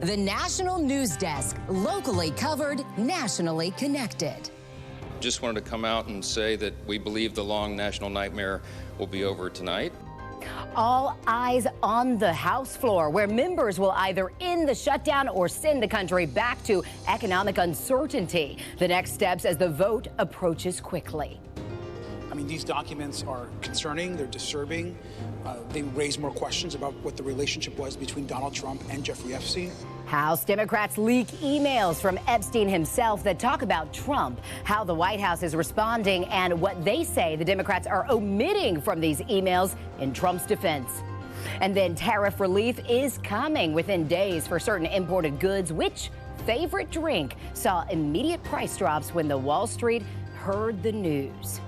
The National News Desk, locally covered, nationally connected. Just wanted to come out and say that we believe the long national nightmare will be over tonight. All eyes on the House floor, where members will either end the shutdown or send the country back to economic uncertainty. The next steps as the vote approaches quickly. I mean, these documents are concerning, they're disturbing. They raise more questions about what the relationship was between Donald Trump and Jeffrey Epstein. House Democrats leak emails from Epstein himself that talk about Trump, how the White House is responding, and what they say the Democrats are omitting from these emails in Trump's defense. And then tariff relief is coming within days for certain imported goods. Which favorite drink saw immediate price drops when the Wall Street heard the news?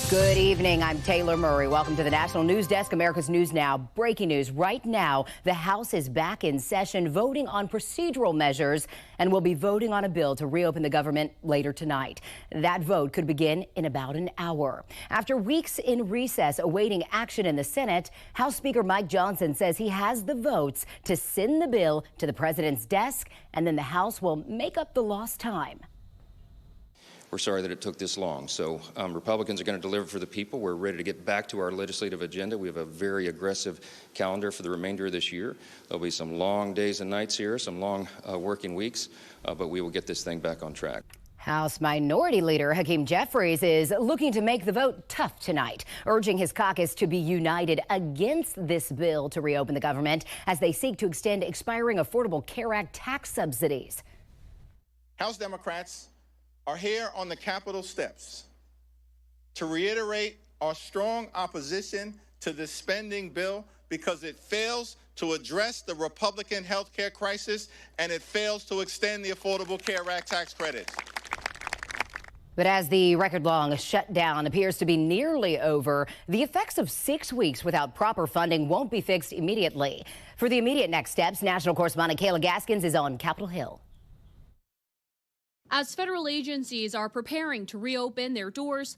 Good evening. I'm Taylor Murray. Welcome to the National News Desk, America's News Now. Breaking news right now. The House is back in session voting on procedural measures and will be voting on a bill to reopen the government later tonight. That vote could begin in about an hour. After weeks in recess awaiting action in the Senate, House Speaker Mike Johnson says he has the votes to send the bill to the president's desk, and then the House will make up the lost time. We're sorry that it took this long. So Republicans are going to deliver for the people. We're ready to get back to our legislative agenda. We have a very aggressive calendar for the remainder of this year. There'll be some long days and nights here, some long working weeks, but we will get this thing back on track. House Minority Leader Hakeem Jeffries is looking to make the vote tough tonight, urging his caucus to be united against this bill to reopen the government as they seek to extend expiring Affordable Care Act tax subsidies. House Democrats are here on the Capitol steps to reiterate our strong opposition to this spending bill because it fails to address the Republican health care crisis and it fails to extend the Affordable Care Act tax credits. But as the record-long shutdown appears to be nearly over, the effects of 6 weeks without proper funding won't be fixed immediately. For the immediate next steps, national correspondent Kayla Gaskins is on Capitol Hill. As federal agencies are preparing to reopen their doors,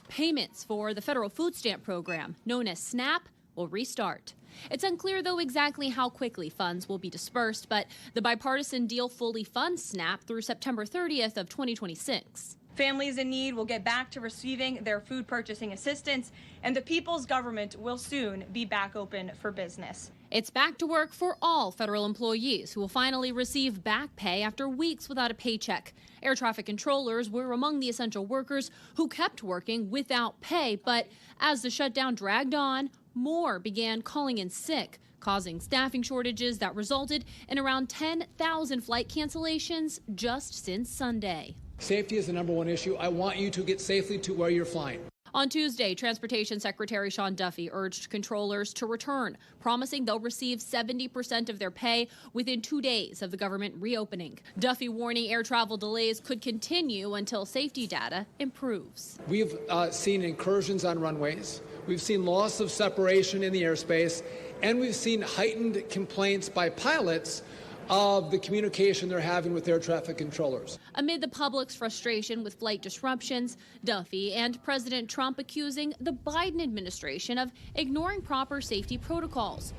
payments for the federal food stamp program, known as SNAP, will restart. It's unclear, though, exactly how quickly funds will be dispersed, but the bipartisan deal fully funds SNAP through September 30th of 2026. Families in need will get back to receiving their food purchasing assistance, and the people's government will soon be back open for business. It's back to work for all federal employees who will finally receive back pay after weeks without a paycheck. Air traffic controllers were among the essential workers who kept working without pay, but as the shutdown dragged on, more began calling in sick, causing staffing shortages that resulted in around 10,000 flight cancellations just since Sunday. Safety is the #1 issue. I want you to get safely to where you're flying. On Tuesday, Transportation Secretary Sean Duffy urged controllers to return, promising they'll receive 70% of their pay within 2 days of the government reopening. Duffy warning air travel delays could continue until safety data improves. We've seen incursions on runways. We've seen loss of separation in the airspace, and we've seen heightened complaints by pilots of the communication they're having with air traffic controllers. Amid the public's frustration with flight disruptions, Duffy and President Trump accusing the Biden administration of ignoring proper safety protocols.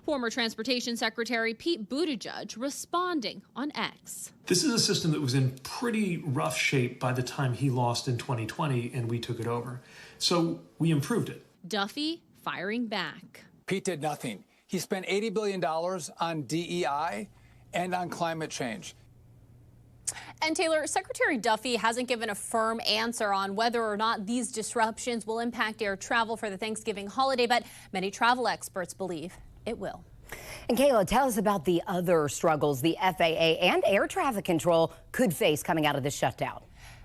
Former Transportation Secretary Pete Buttigieg responding on X. This is a system that was in pretty rough shape by the time he lost in 2020 and we took it over. So we improved it. Duffy firing back. Pete did nothing. He spent $80 billion on DEI and on climate change. And Taylor, Secretary Duffy hasn't given a firm answer on whether or not these disruptions will impact air travel for the Thanksgiving holiday, but many travel experts believe it will. And Kayla, tell us about the other struggles the FAA and air traffic control could face coming out of this shutdown.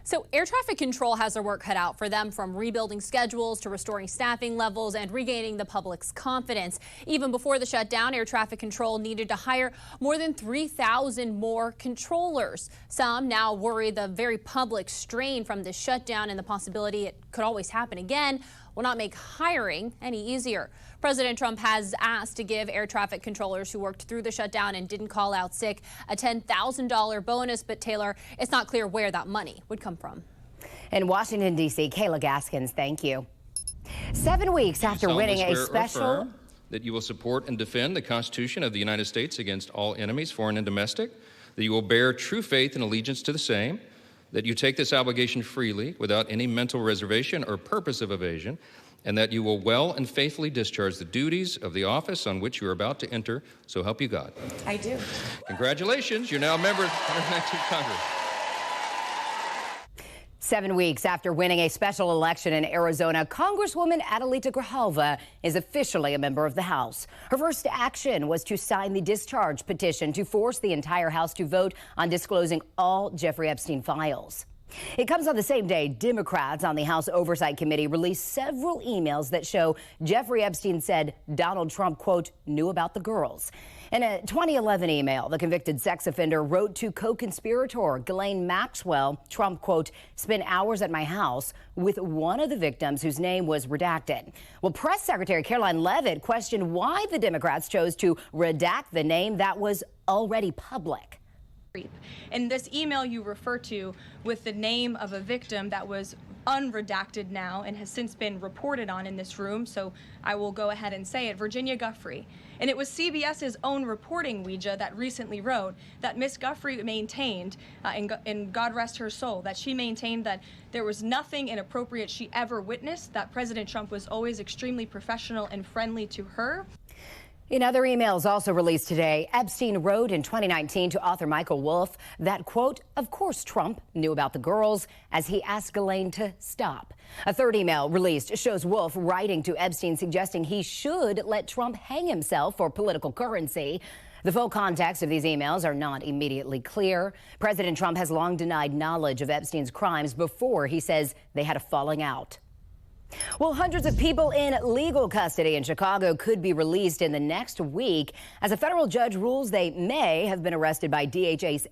So air traffic control has their work cut out for them, from rebuilding schedules to restoring staffing levels and regaining the public's confidence. Even before the shutdown, air traffic control needed to hire more than 3,000 more controllers. Some now worry the very public strain from this shutdown and the possibility it could always happen again will not make hiring any easier. President Trump has asked to give air traffic controllers who worked through the shutdown and didn't call out sick a $10,000 bonus. But Taylor, it's not clear where that money would come from. In Washington, D.C., Kayla Gaskins, thank you. 7 weeks after winning a special that you will support and defend the Constitution of the United States against all enemies, foreign and domestic, that you will bear true faith and allegiance to the same, that you take this obligation freely without any mental reservation or purpose of evasion, and that you will well and faithfully discharge the duties of the office on which you are about to enter, so help you God. I do. Congratulations, you're now a member of the 119th Congress. 7 weeks after winning a special election in Arizona, Congresswoman Adelita Grijalva is officially a member of the House. Her first action was to sign the discharge petition to force the entire House to vote on disclosing all Jeffrey Epstein files. It comes on the same day Democrats on the House Oversight Committee released several emails that show Jeffrey Epstein said Donald Trump, quote, knew about the girls. In a 2011 email, the convicted sex offender wrote to co-conspirator Ghislaine Maxwell, Trump, quote, spent hours at my house with one of the victims whose name was redacted. Well, Press Secretary Caroline Leavitt questioned why the Democrats chose to redact the name that was already public. In this email you refer to with the name of a victim that was unredacted now and has since been reported on in this room, so I will go ahead and say it, Virginia Giuffre. And it was CBS's own reporting, Ouija, that recently wrote that Miss Giuffre maintained, and God rest her soul, that she maintained that there was nothing inappropriate she ever witnessed, that President Trump was always extremely professional and friendly to her. In other emails also released today, Epstein wrote in 2019 to author Michael Wolff that, quote, of course Trump knew about the girls, as he asked Ghislaine to stop. A third email released shows Wolff writing to Epstein suggesting he should let Trump hang himself for political currency. The full context of these emails are not immediately clear. President Trump has long denied knowledge of Epstein's crimes before he says they had a falling out. Well, hundreds of people in legal custody in Chicago could be released in the next week as a federal judge rules they may have been arrested by DHS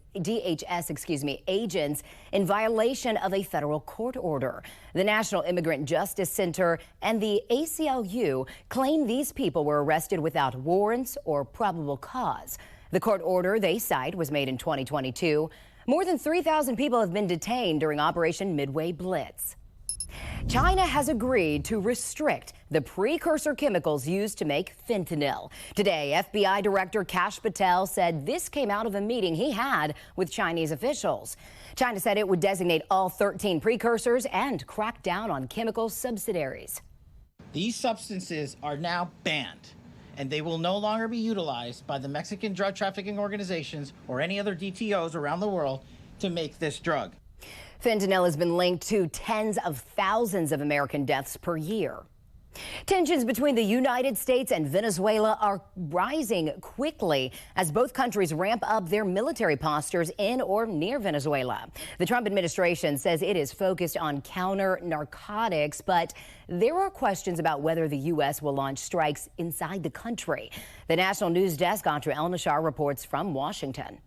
agents in violation of a federal court order. The National Immigrant Justice Center and the ACLU claim these people were arrested without warrants or probable cause. The court order they cite was made in 2022. More than 3,000 people have been detained during Operation Midway Blitz. China has agreed to restrict the precursor chemicals used to make fentanyl. Today, FBI Director Kash Patel said this came out of a meeting he had with Chinese officials. China said it would designate all 13 precursors and crack down on chemical subsidiaries. These substances are now banned, and they will no longer be utilized by the Mexican drug trafficking organizations or any other DTOs around the world to make this drug. Fentanyl has been linked to tens of thousands of American deaths per year. Tensions between the United States and Venezuela are rising quickly as both countries ramp up their military postures in or near Venezuela. The Trump administration says it is focused on counter-narcotics, but there are questions about whether the U.S. will launch strikes inside the country. The National News Desk, Audra Elnashar, reports from Washington.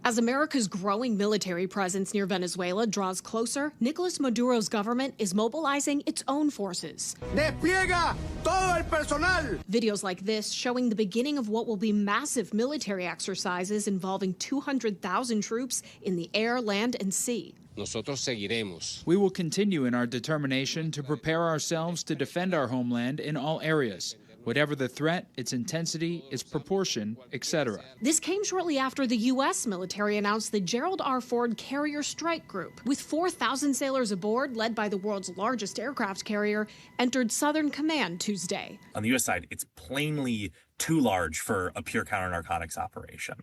As America's growing military presence near Venezuela draws closer, Nicolas Maduro's government is mobilizing its own forces. ¡Despliega todo el personal! Videos like this showing the beginning of what will be massive military exercises involving 200,000 troops in the air, land, and sea. Nosotros seguiremos. We will continue in our determination to prepare ourselves to defend our homeland in all areas. Whatever the threat, its intensity, its proportion, etc. This came shortly after the U.S. military announced the Gerald R. Ford Carrier Strike Group, with 4,000 sailors aboard, led by the world's largest aircraft carrier, entered Southern Command Tuesday. On the U.S. side, it's plainly too large for a pure counter-narcotics operation.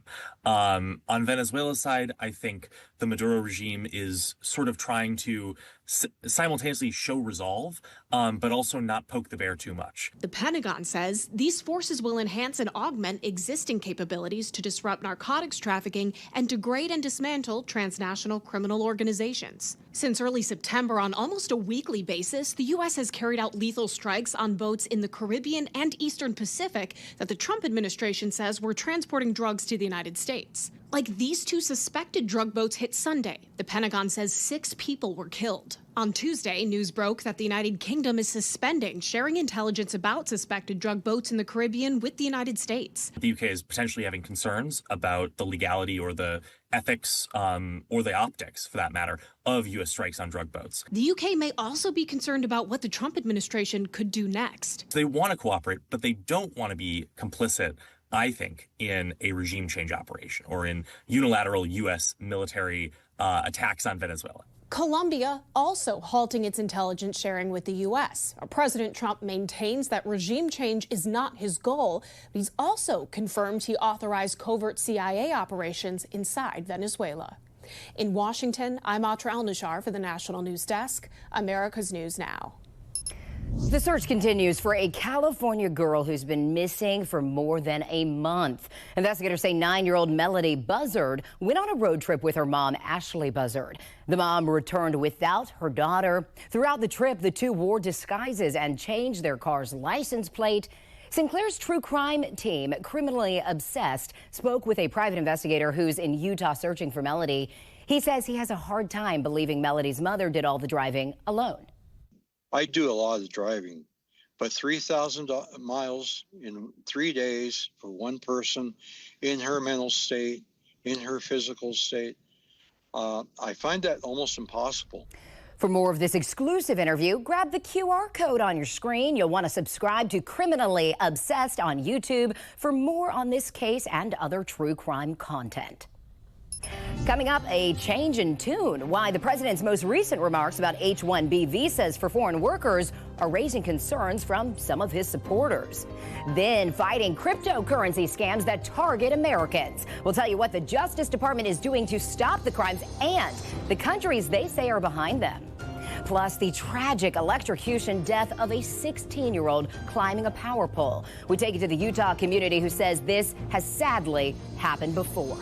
On Venezuela's side, I think the Maduro regime is sort of trying to simultaneously show resolve, but also not poke the bear too much. The Pentagon says these forces will enhance and augment existing capabilities to disrupt narcotics trafficking and degrade and dismantle transnational criminal organizations. Since early September, on almost a weekly basis, the U.S. has carried out lethal strikes on boats in the Caribbean and Eastern Pacific that the Trump administration says were transporting drugs to the United States. Like these two suspected drug boats hit Sunday. The Pentagon says 6 people were killed. On Tuesday, news broke that the United Kingdom is suspending sharing intelligence about suspected drug boats in the Caribbean with the United States. The UK is potentially having concerns about the legality or the ethics or the optics, for that matter, of U.S. strikes on drug boats. The UK may also be concerned about what the Trump administration could do next. They want to cooperate, but they don't want to be complicit, I think, in a regime change operation or in unilateral U.S. military attacks on Venezuela. Colombia also halting its intelligence sharing with the U.S. President Trump maintains that regime change is not his goal, but he's also confirmed he authorized covert CIA operations inside Venezuela. In Washington, I'm Atra Al-Nashar for the National News Desk, America's News Now. The search continues for a California girl who's been missing for more than a month. Investigators say 9-year-old Melody Buzzard went on a road trip with her mom, Ashley Buzzard. The mom returned without her daughter. Throughout the trip, the two wore disguises and changed their car's license plate. Sinclair's true crime team, Criminally Obsessed, spoke with a private investigator who's in Utah searching for Melody. He says he has a hard time believing Melody's mother did all the driving alone. I do a lot of the driving, but 3,000 miles in 3 days for one person in her mental state, in her physical state, I find that almost impossible. For more of this exclusive interview, grab the QR code on your screen. You'll want to subscribe to Criminally Obsessed on YouTube for more on this case and other true crime content. Coming up, a change in tune. Why the president's most recent remarks about H-1B visas for foreign workers are raising concerns from some of his supporters. Then fighting cryptocurrency scams that target Americans. We'll tell you what the Justice Department is doing to stop the crimes and the countries they say are behind them. Plus, the tragic electrocution death of a 16-year-old climbing a power pole. We take it to the Utah community who says this has sadly happened before.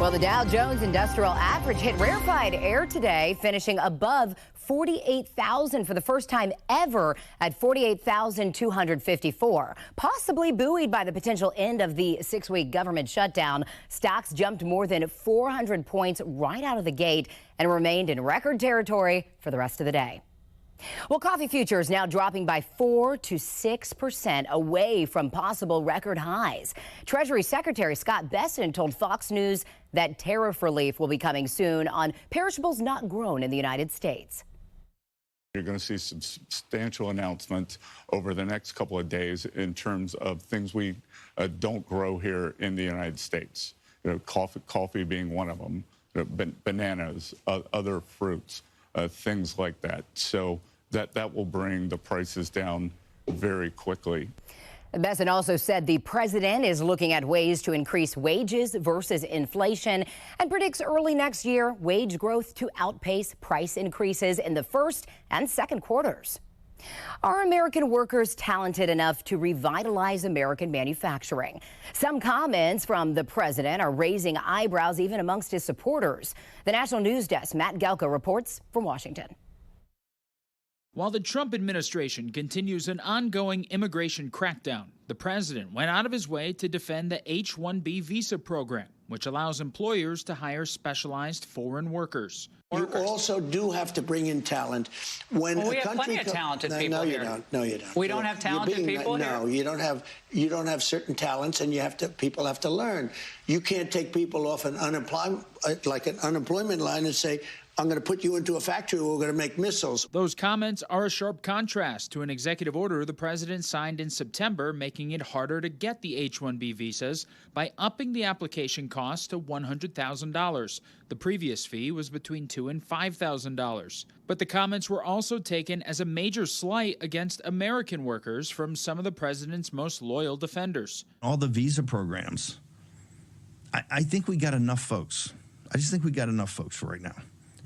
Well, the Dow Jones Industrial Average hit rarefied air today, finishing above 48,000 for the first time ever at 48,254. Possibly buoyed by the potential end of the 6-week government shutdown, stocks jumped more than 400 points right out of the gate and remained in record territory for the rest of the day. Well, coffee futures now dropping by 4 to 6% away from possible record highs. Treasury Secretary Scott Bessent told Fox News that tariff relief will be coming soon on perishables not grown in the United States. You're going to see substantial announcements over the next couple of days in terms of things we don't grow here in the United States. You know, coffee being one of them, bananas, other fruits, things like that. So that will bring the prices down very quickly. Bessent also said the president is looking at ways to increase wages versus inflation and predicts early next year wage growth to outpace price increases in the first and second quarters. Are American workers talented enough to revitalize American manufacturing? Some comments from the president are raising eyebrows even amongst his supporters. The National News Desk, Matt Gelka reports from Washington. While the Trump administration continues an ongoing immigration crackdown, the president went out of his way to defend the H-1B visa program, which allows employers to hire specialized foreign workers. You also do have to bring in talent. When we have plenty of talented people here. No, you don't. We don't have talented people here? No, you don't have certain talents, and people have to learn. You can't take people off an unemployment line and say, I'm going to put you into a factory where we're going to make missiles. Those comments are a sharp contrast to an executive order the president signed in September, making it harder to get the H-1B visas by upping the application cost to $100,000. The previous fee was between $2,000 and $5,000. But the comments were also taken as a major slight against American workers from some of the president's most loyal defenders. All the visa programs, I think we got enough folks. I just think we got enough folks for right now.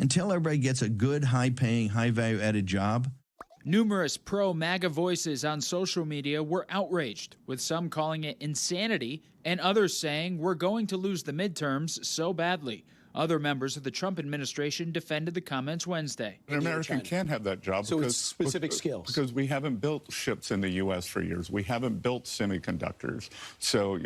Until everybody gets a good, high-paying, high-value-added job. Numerous pro-MAGA voices on social media were outraged, with some calling it insanity and others saying we're going to lose the midterms so badly. Other members of the Trump administration defended the comments Wednesday. An American can't have that job because it's specific skills. Because we haven't built ships in the U.S. for years. We haven't built semiconductors. So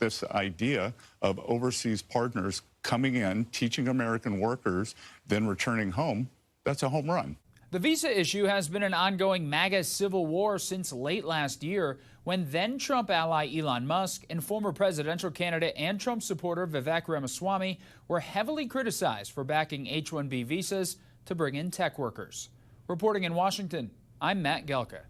this idea of overseas partners coming in, teaching American workers, then returning home, that's a home run. The visa issue has been an ongoing MAGA civil war since late last year, when then-Trump ally Elon Musk and former presidential candidate and Trump supporter Vivek Ramaswamy were heavily criticized for backing H-1B visas to bring in tech workers. Reporting in Washington, I'm Matt Gelka.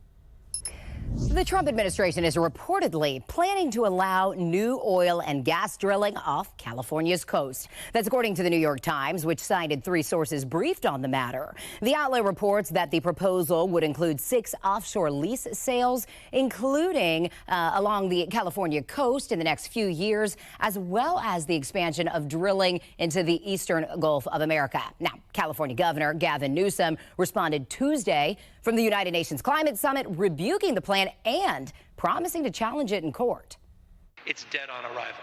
The Trump administration is reportedly planning to allow new oil and gas drilling off California's coast. That's according to the New York Times, which cited 3 sources briefed on the matter. The outlet reports that the proposal would include 6 offshore lease sales, including along the California coast in the next few years, as well as the expansion of drilling into the eastern Gulf of America. Now, California Governor Gavin Newsom responded Tuesday from the United Nations Climate Summit, rebuking the plan and promising to challenge it in court. It's dead on arrival.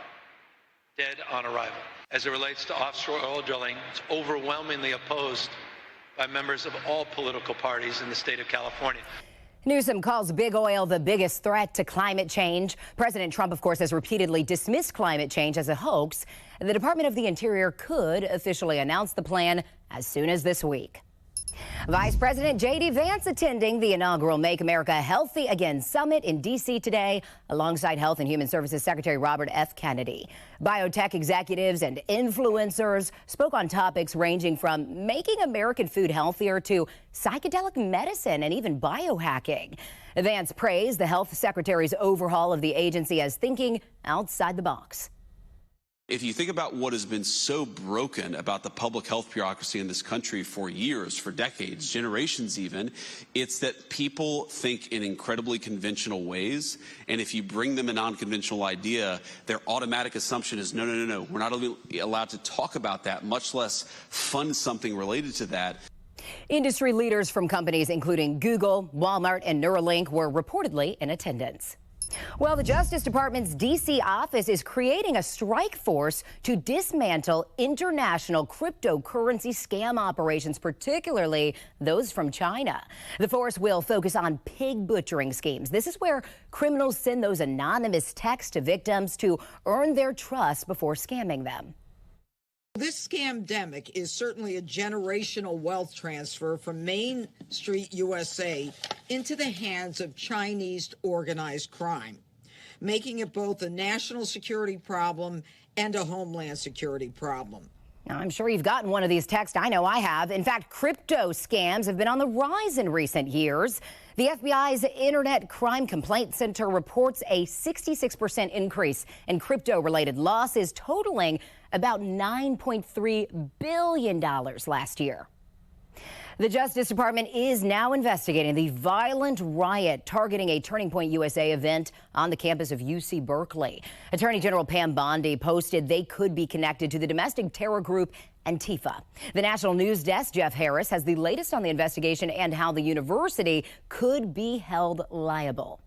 Dead on arrival. As it relates to offshore oil drilling, it's overwhelmingly opposed by members of all political parties in the state of California. Newsom calls big oil the biggest threat to climate change. President Trump, of course, has repeatedly dismissed climate change as a hoax. The Department of the Interior could officially announce the plan as soon as this week. Vice President J.D. Vance attending the inaugural Make America Healthy Again Summit in D.C. today, alongside Health and Human Services Secretary Robert F. Kennedy. Biotech executives and influencers spoke on topics ranging from making American food healthier to psychedelic medicine and even biohacking. Vance praised the health secretary's overhaul of the agency as thinking outside the box. If you think about what has been so broken about the public health bureaucracy in this country for years, for decades, generations even, it's that people think in incredibly conventional ways. And if you bring them a non-conventional idea, their automatic assumption is, no, we're not allowed to talk about that, much less fund something related to that. Industry leaders from companies including Google, Walmart, and Neuralink were reportedly in attendance. Well, the Justice Department's D.C. office is creating a strike force to dismantle international cryptocurrency scam operations, particularly those from China. The force will focus on pig butchering schemes. This is where criminals send those anonymous texts to victims to earn their trust before scamming them. This scamdemic is certainly a generational wealth transfer from Main Street USA into the hands of Chinese organized crime, making it both a national security problem and a homeland security problem. Now, I'm sure you've gotten one of these texts. I know I have. In fact, crypto scams have been on the rise in recent years. The FBI's Internet Crime Complaint Center reports a 66% increase in crypto-related losses, totaling about $9.3 billion last year. The Justice Department is now investigating the violent riot targeting a Turning Point USA event on the campus of UC Berkeley. Attorney General Pam Bondi posted they could be connected to the domestic terror group Antifa. The National News Desk, Jeff Harris, has the latest on the investigation and how the university could be held liable.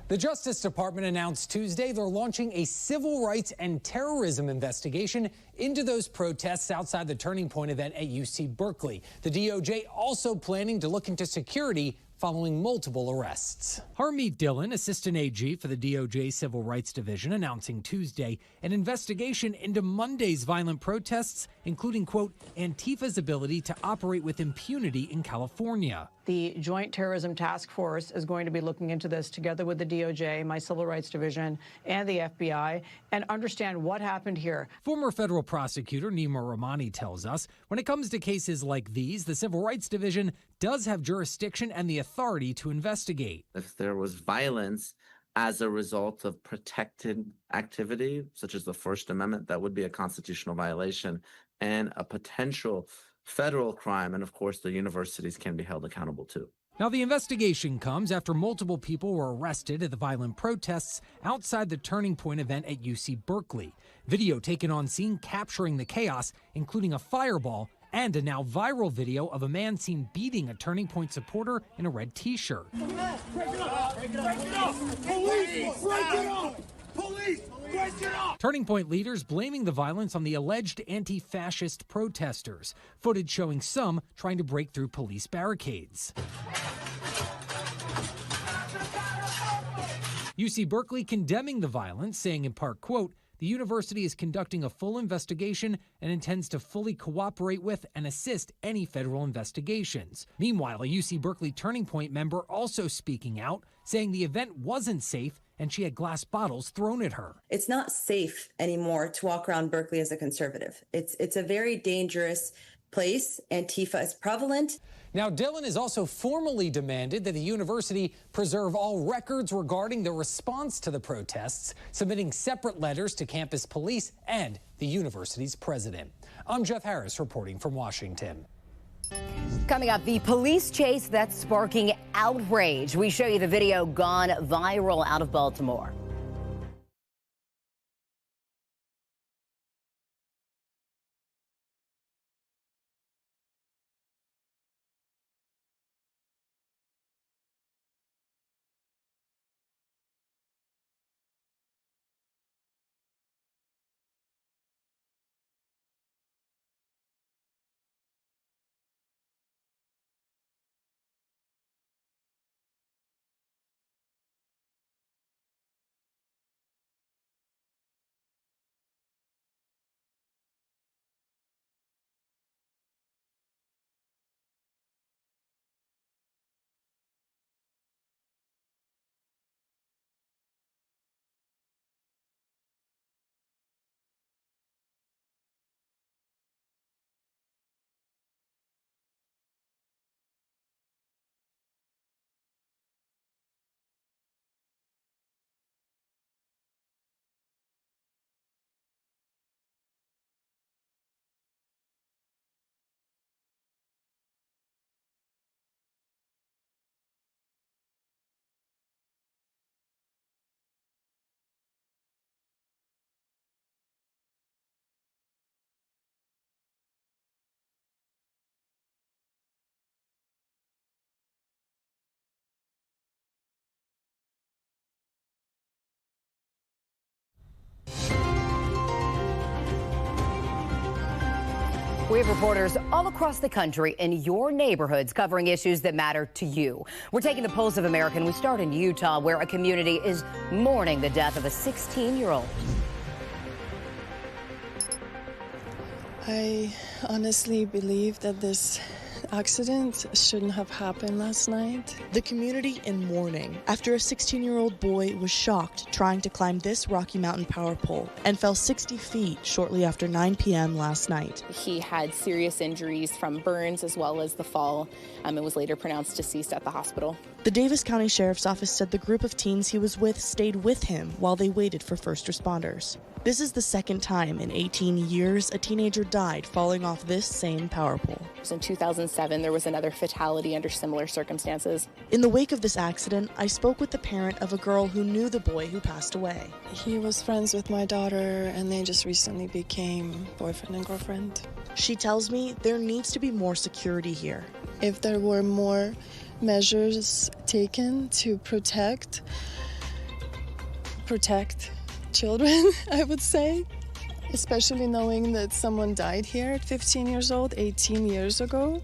The Justice Department announced Tuesday they're launching a civil rights and terrorism investigation into those protests outside the Turning Point event at UC Berkeley. The DOJ also planning to look into security following multiple arrests. Harmeet Dillon, assistant AG for the DOJ Civil Rights Division, announcing Tuesday an investigation into Monday's violent protests, including, quote, Antifa's ability to operate with impunity in California. The Joint Terrorism Task Force is going to be looking into this together with the DOJ, my Civil Rights Division, and the FBI, and understand what happened here. Former federal prosecutor Nima Rahmani tells us when it comes to cases like these, the Civil Rights Division does have jurisdiction and the authority to investigate. If there was violence as a result of protected activity, such as the First Amendment, that would be a constitutional violation and a potential federal crime. And of course, the universities can be held accountable too. Now, the investigation comes after multiple people were arrested at the violent protests outside the Turning Point event at UC Berkeley. Video taken on scene capturing the chaos, including a fireball and a now viral video of a man seen beating a Turning Point supporter in a red T-shirt. Break it up! Break it up! Police! Break it up! Police! Break it up! Turning Point leaders blaming the violence on the alleged anti-fascist protesters. Footage showing some trying to break through police barricades. UC Berkeley condemning the violence, saying in part, quote, the university is conducting a full investigation and intends to fully cooperate with and assist any federal investigations. Meanwhile, a UC Berkeley Turning Point member also speaking out, saying the event wasn't safe and she had glass bottles thrown at her. It's not safe anymore to walk around Berkeley as a conservative. It's a very dangerous place. Antifa is prevalent. Now, Dillon has also formally demanded that the university preserve all records regarding the response to the protests, submitting separate letters to campus police and the university's president. I'm Jeff Harris reporting from Washington. Coming up, the police chase that's sparking outrage. We show you the video gone viral out of Baltimore. We have reporters all across the country in your neighborhoods covering issues that matter to you. We're taking the pulse of America, and we start in Utah, where a community is mourning the death of a 16-year-old. I honestly believe that this accident shouldn't have happened last night. The community in mourning after a 16-year-old boy was shocked trying to climb this Rocky Mountain power pole and fell 60 feet shortly after 9 p.m. last night. He had serious injuries from burns as well as the fall, and was later pronounced deceased at the hospital. The Davis County Sheriff's Office said the group of teens he was with stayed with him while they waited for first responders. This is the second time in 18 years a teenager died falling off this same power pole. In 2007, there was another fatality under similar circumstances. In the wake of this accident, I spoke with the parent of a girl who knew the boy who passed away. He was friends with my daughter, and they just recently became boyfriend and girlfriend. She tells me there needs to be more security here. If there were more measures taken to protect children, I would say, especially knowing that someone died here at 15 years old, 18 years ago,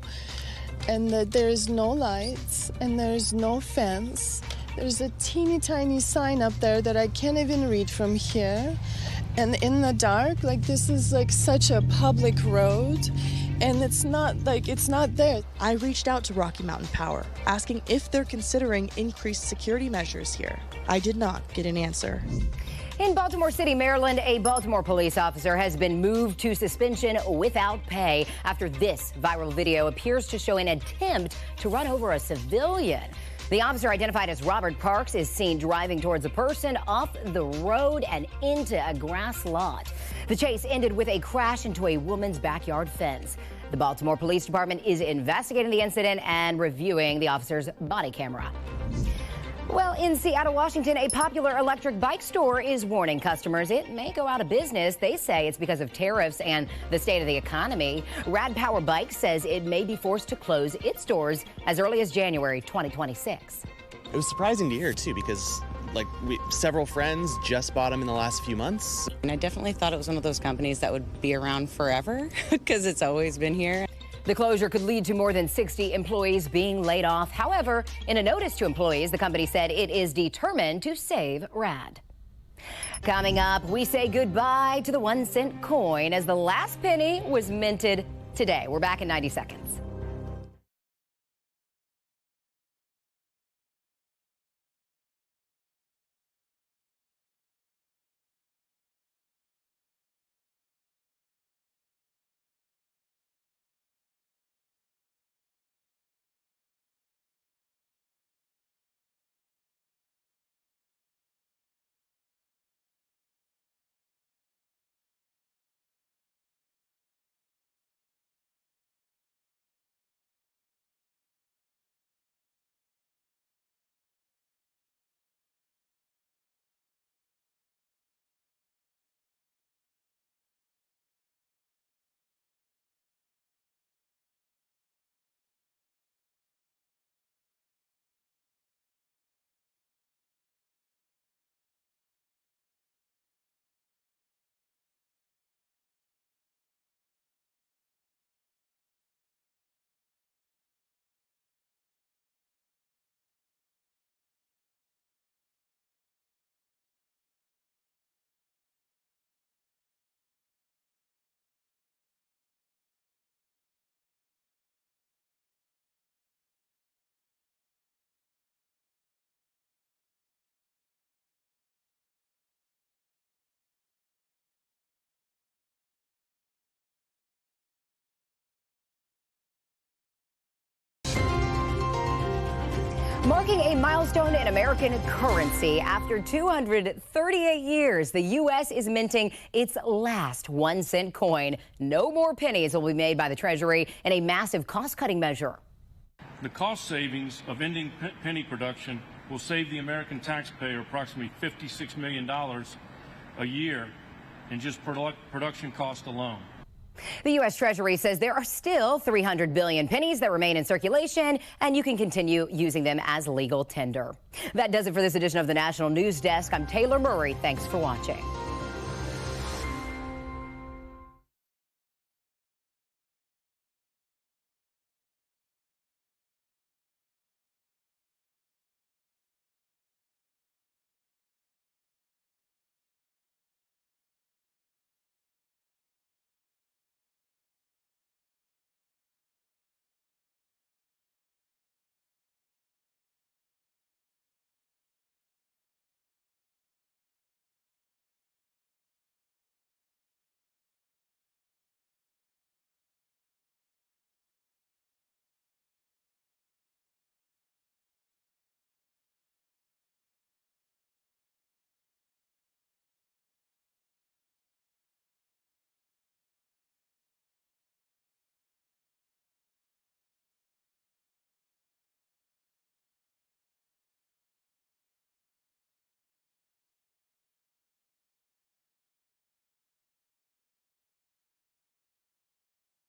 and that there is no lights and there's no fence. There's a teeny tiny sign up there that I can't even read from here. And in the dark, like, this is like such a public road, and it's not there. I reached out to Rocky Mountain Power, asking if they're considering increased security measures here. I did not get an answer. In Baltimore City, Maryland, a Baltimore police officer has been moved to suspension without pay after this viral video appears to show an attempt to run over a civilian. The officer, identified as Robert Parks, is seen driving towards a person off the road and into a grass lot. The chase ended with a crash into a woman's backyard fence. The Baltimore Police Department is investigating the incident and reviewing the officer's body camera. Well, in Seattle, Washington, a popular electric bike store is warning customers it may go out of business. They say it's because of tariffs and the state of the economy. Rad Power Bikes says it may be forced to close its stores as early as January 2026. It was surprising to hear, too, because several friends just bought them in the last few months. And I definitely thought it was one of those companies that would be around forever because it's always been here. The closure could lead to more than 60 employees being laid off. However, in a notice to employees, the company said it is determined to save Rad. Coming up, we say goodbye to the 1-cent coin as the last penny was minted today. We're back in 90 seconds. Marking a milestone in American currency. After 238 years, the U.S. is minting its last 1-cent coin. No more pennies will be made by the Treasury in a massive cost-cutting measure. The cost savings of ending penny production will save the American taxpayer approximately $56 million a year in just production cost alone. The U.S. Treasury says there are still 300 billion pennies that remain in circulation, and you can continue using them as legal tender. That does it for this edition of the National News Desk. I'm Taylor Murray. Thanks for watching.